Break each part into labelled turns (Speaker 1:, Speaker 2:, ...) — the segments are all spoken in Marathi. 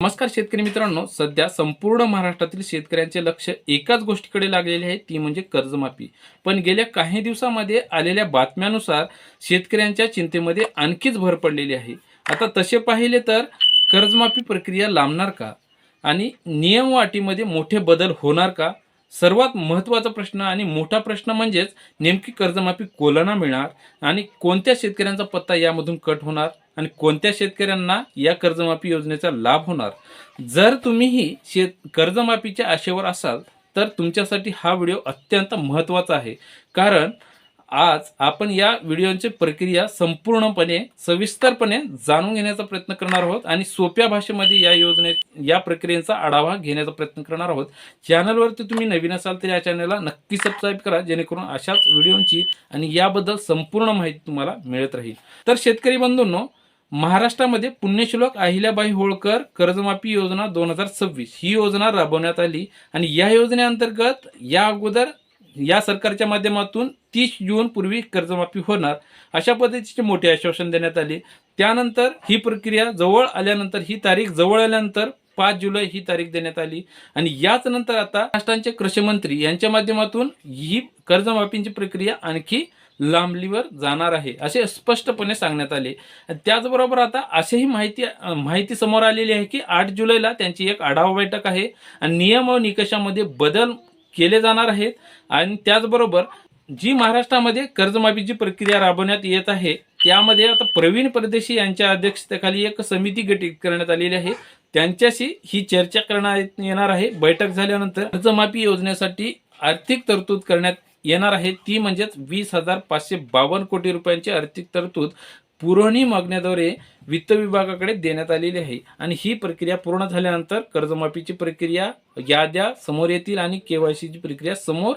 Speaker 1: नमस्कार शेतकरी मित्रांनो, सध्या संपूर्ण महाराष्ट्रातील शेतकऱ्यांचे लक्ष एकाच गोष्टीकडे लागलेले आहे, ती म्हणजे कर्जमाफी. पण गेल्या काही दिवसांमध्ये आलेल्या बातम्यानुसार शेतकऱ्यांच्या चिंतेमध्ये आणखीच भर पडलेली आहे. आता तसे पाहिले तर कर्जमाफी प्रक्रिया लांबणार का? आणि नियम व अटीमध्ये मोठे बदल होणार का? सर्वात महत्त्वाचा प्रश्न आणि मोठा प्रश्न म्हणजेच नेमकी कर्जमाफी कोणाला मिळणार आणि कोणत्या शेतकऱ्यांचा पत्ता यामधून कट होणार आणि कोणत्या शेतकऱ्यांना या कर्जमाफी योजनेचा लाभ होणार. जर तुम्हीही कर्जमाफीच्या आशेवर असाल तर तुमच्यासाठी हा व्हिडिओ अत्यंत महत्त्वाचा आहे. कारण आज आपण या व्हिडिओची प्रक्रिया संपूर्णपणे सविस्तरपणे जाणून घेण्याचा प्रयत्न करणार आहोत आणि सोप्या भाषेमध्ये या प्रक्रियेचा आढावा घेण्याचा प्रयत्न करणार आहोत. चॅनलवरती तुम्ही नवीन असाल तर या चॅनलला नक्की सबस्क्राईब करा, जेणेकरून अशाच व्हिडिओची आणि याबद्दल संपूर्ण माहिती तुम्हाला मिळत राहील. तर शेतकरी बंधूंनो, महाराष्ट्रामध्ये पुण्यश्लोक अहिल्याबाई होळकर कर्जमाफी योजना 2026 ही योजना राबवण्यात आली आणि या योजनेअंतर्गत या अगोदर या सरकारच्या माध्यमातून 30 जून पूर्वी कर्जमाफी होणार अशा पद्धतीचे मोठे आश्वासन देण्यात आले. त्यानंतर ही प्रक्रिया जवळ आल्यानंतर ही तारीख जवळ आल्यानंतर 5 जुलै ही तारीख देण्यात आली आणि याच नंतर आता महाराष्ट्राचे कृषी मंत्री यांच्या माध्यमातून ही कर्जमाफीची प्रक्रिया आणखी लांबलीवर जाणार आहे असे स्पष्टपणे सांगण्यात आले. त्याचबरोबर आता अशीही माहिती समोर आलेली आहे की 8 जुलैला त्यांची एक आढावा बैठक आहे आणि नियम व निकषामध्ये बदल केले जाणार आहेत. आणि त्याचबरोबर जी महाराष्ट्रामध्ये कर्जमाफीची प्रक्रिया राबवण्यात येत आहे त्यामध्ये आता प्रवीण परदेशी यांच्या अध्यक्षतेखाली एक समिती गठीत करण्यात आलेली आहे. त्यांच्याशी ही चर्चा करण्यात येणार आहे. बैठक झाल्यानंतर कर्जमाफी योजनेसाठी आर्थिक तरतूद करण्यात येणार आहे, ती म्हणजेच 20,552 कोटी रुपयांची आर्थिक तरतूद पुरवणी मागण्याद्वारे वित्त विभागाकडे देण्यात आलेली आहे. आणि ही प्रक्रिया पूर्ण झाल्यानंतर कर्जमाफीची प्रक्रिया याद्या समोर येतील आणि केवायसीची प्रक्रिया समोर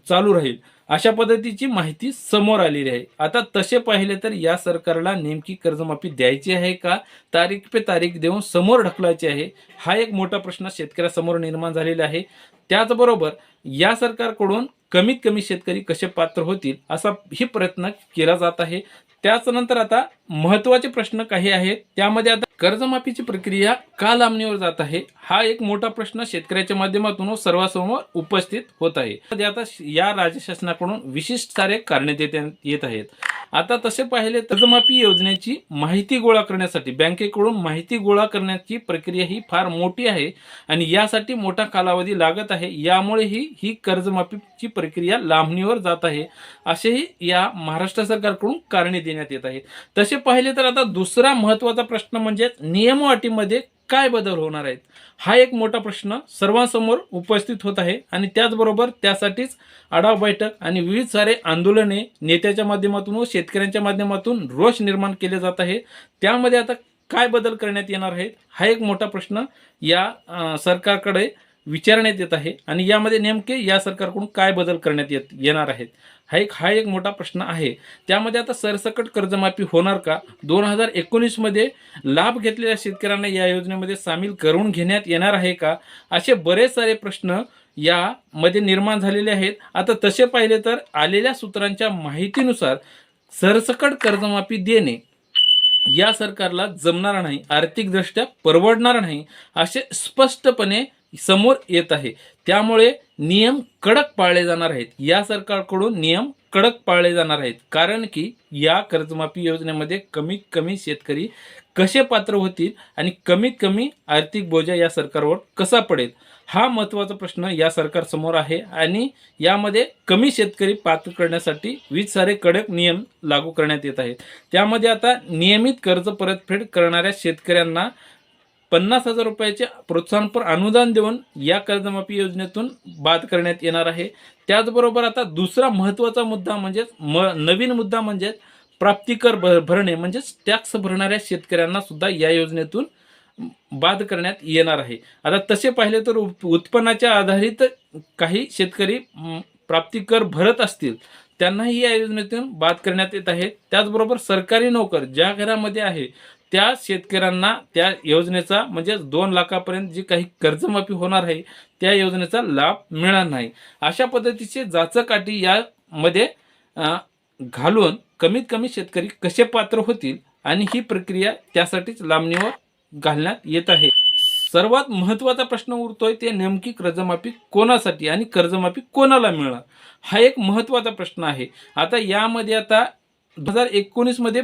Speaker 1: चालू राहील अशा पद्धतीची माहिती समोर आलेली आहे. आता तसे पाहिले तर या सरकारला नेमकी कर्जमाफी द्यायची आहे का तारीख पे तारीख देऊन समोर ढकलायची आहे, हा एक मोठा प्रश्न शेतकऱ्यासमोर निर्माण झालेला आहे. त्याचबरोबर या सरकारकडून कमीत कमी शेतकरी कसे पात्र होतील असा ही प्रयत्न केला जात आहे. त्याचनंतर आता महत्त्वाचे प्रश्न काही आहेत. त्यामध्ये आता कर्जमाफीची प्रक्रिया का लांबणीवर जात आहे हा एक मोठा प्रश्न शेतकऱ्याच्या माध्यमातून सर्वांसमोर उपस्थित होत आहे. आता या राज्य शासनाकडून विशिष्ट सारे कारणे येत आहेत. आता तसे पाहिले कर्जमाफी योजनेची माहिती गोळा करण्यासाठी बँकेकडून माहिती गोळा करण्याची प्रक्रिया ही फार मोठी आहे आणि यासाठी मोठा कालावधी लागत आहे. यामुळे ही कर्जमाफीची प्रक्रिया लांबणीवर जात आहे असेही या महाराष्ट्र सरकारकडून कारणे देण्यात येत आहेत. तसे पाहिले तर आता दुसरा महत्त्वाचा प्रश्न म्हणजे नियम व अटीमध्ये काय बदल होणार आहेत हा एक मोठा प्रश्न सर्वांसमोर उपस्थित होत आहे. आणि त्याचबरोबर त्यासाठीच आढावा बैठक आणि विविध सारे आंदोलने नेत्याच्या माध्यमातून व शेतकऱ्यांच्या माध्यमातून रोष निर्माण केले जात आहे. त्यामध्ये आता काय बदल करण्यात येणार आहेत हा एक मोठा प्रश्न या सरकारकडे विचारण्यात येत आहे. आणि यामध्ये नेमके या सरकारकडून काय बदल करण्यात येणार आहेत हा एक मोठा प्रश्न आहे. त्यामध्ये आता सरसकट कर्जमाफी होणार का? 2019 मध्ये लाभ घेतलेल्या शेतकऱ्यांना या योजनेमध्ये सामील करून घेण्यात येणार आहे का? असे बरेच सारे प्रश्न यामध्ये निर्माण झालेले आहेत. आता तसे पाहिले तर आलेल्या सूत्रांच्या माहितीनुसार सरसकट कर्जमाफी देणे या सरकारला जमणार नाही, आर्थिकदृष्ट्या परवडणार नाही असे स्पष्टपणे समोर येत आहे. त्यामुळे नियम कडक पाळले जाणार आहेत. या सरकारकडून नियम कडक पाळले जाणार आहेत. कारण की या कर्जमाफी योजनेमध्ये कमीत कमी शेतकरी कसे पात्र होतील आणि कमीत कमी आर्थिक बोजा या सरकारवर कसा पडेल हा महत्त्वाचा प्रश्न या सरकारसमोर आहे. आणि यामध्ये कमी शेतकरी पात्र करण्यासाठी विविध सारे कडक नियम लागू करण्यात येत आहेत. त्यामध्ये आता नियमित कर्ज परतफेड करणाऱ्या शेतकऱ्यांना 50,000 रुपयाचे प्रोत्साहनपर अनुदान देऊन या कर्जमाफी योजनेतून बाद करण्यात येणार आहे. त्याचबरोबर आता दुसरा महत्त्वाचा मुद्दा म्हणजे नवीन मुद्दा म्हणजे प्राप्तिकर भरणे म्हणजेच टॅक्स भरणाऱ्या शेतकऱ्यांना सुद्धा या योजनेतून बाद करण्यात येणार आहे. आता तसे पाहिले तर उत्पन्नाच्या आधारित काही शेतकरी प्राप्तिकर भरत असतील त्यांनाही या योजनेतून बाद करण्यात येत आहे. त्याचबरोबर सरकारी नोकर ज्या घरामध्ये आहे त्या शेतकऱ्यांना त्या योजनेचा म्हणजे 2 लाखापर्यंत जी काही कर्जमाफी होणार आहे त्या योजनेचा लाभ मिळणार नाही. अशा पद्धतीचे जाचकाठी यामध्ये घालून कमीत कमी शेतकरी कसे पात्र होतील आणि ही प्रक्रिया त्यासाठीच लांबणीवर घालण्यात येत आहे. सर्वात महत्त्वाचा प्रश्न उरतोय ते नेमकी कर्जमाफी कोणासाठी आणि कर्जमाफी कोणाला मिळणार, हा एक महत्त्वाचा प्रश्न आहे. आता यामध्ये 2019 मध्ये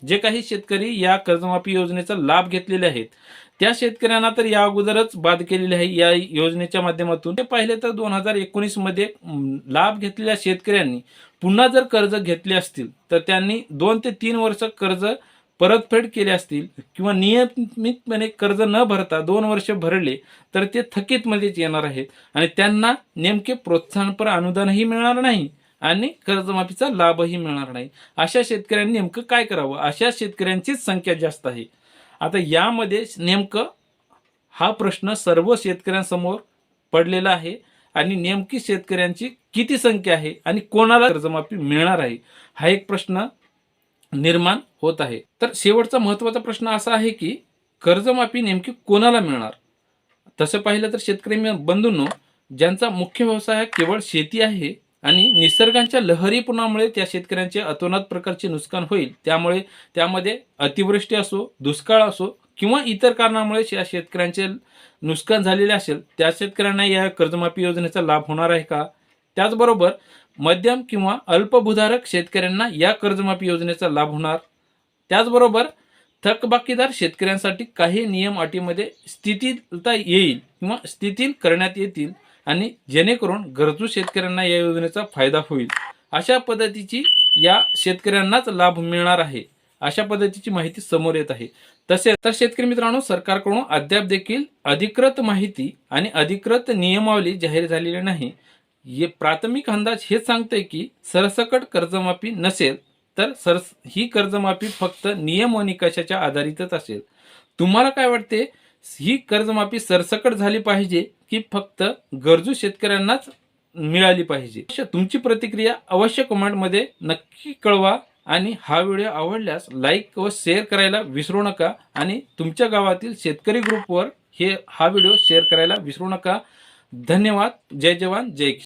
Speaker 1: जे काही शेतकरी या कर्जमाफी योजनेचा लाभ घेतलेले आहेत त्या शेतकऱ्यांना तर या अगोदरच बाद केलेले आहे या योजनेच्या माध्यमातून. ते पाहिले तर 2019 मध्ये लाभ घेतलेल्या शेतकऱ्यांनी पुन्हा जर कर्ज घेतले असतील तर त्यांनी 2 ते 3 वर्ष कर्ज परतफेड केले असतील किंवा नियमितपणे कर्ज न भरता 2 वर्ष भरले तर ते थकीतमध्येच येणार आहेत आणि त्यांना नेमके प्रोत्साहनपर अनुदानही मिळणार नाही आणि कर्जमाफीचा लाभही मिळणार नाही. अशा शेतकऱ्यांनी नेमकं काय करावं, अशा शेतकऱ्यांचीच संख्या जास्त आहे. आता यामध्ये नेमकं हा प्रश्न सर्व शेतकऱ्यांसमोर पडलेला आहे आणि नेमकी शेतकऱ्यांची किती संख्या आहे आणि कोणाला कर्जमाफी मिळणार आहे हा एक प्रश्न निर्माण होत आहे. तर शेवटचा महत्त्वाचा प्रश्न असा आहे की कर्जमाफी नेमकी कोणाला मिळणार. तसं पाहिलं तर शेतकरी बंधूंनो, ज्यांचा मुख्य व्यवसाय केवळ शेती आहे आणि निसर्गाच्या लहरीपणामुळे त्या शेतकऱ्यांचे अतोनात प्रकारचे नुकसान होईल, त्यामुळे त्यामध्ये अतिवृष्टी असो, दुष्काळ असो किंवा इतर कारणामुळे या शेतकऱ्यांचे नुकसान झालेले असेल त्या शेतकऱ्यांना या कर्जमाफी योजनेचा लाभ होणार आहे का. त्याचबरोबर मध्यम किंवा अल्पभूधारक शेतकऱ्यांना या कर्जमाफी योजनेचा लाभ होणार. त्याचबरोबर थकबाकीदार शेतकऱ्यांसाठी काही नियम अटीमध्ये स्थितीलता येईल किंवा स्थितील करण्यात येतील आणि जेणेकरून गरजू शेतकऱ्यांना या योजनेचा फायदा होईल. अशा पद्धतीची या शेतकऱ्यांनाच लाभ मिळणार आहे, अशा पद्धतीची माहिती समोर येत आहे. तसेच तर शेतकरी मित्रांनो, सरकारकडून अद्याप देखील अधिकृत माहिती आणि अधिकृत नियमावली जाहीर झालेली नाही. हे प्राथमिक अंदाज हे सांगते की सरसकट कर्जमाफी नसेल तर ही कर्जमाफी फक्त नियम व निकषाच्या आधारितच असेल. तुम्हाला काय वाटते, ही कर्जमाफी सरसकट झाली पाहिजे की फक्त गरजू शेतकऱ्यांनाच मिळाली पाहिजे. तुमची प्रतिक्रिया अवश्य कमेंटमध्ये नक्की कळवा आणि हा व्हिडिओ आवडल्यास लाईक व शेअर करायला विसरू नका आणि तुमच्या गावातील शेतकरी ग्रुपवर हा व्हिडिओ शेअर करायला विसरू नका. धन्यवाद. जय जवान जय किसान.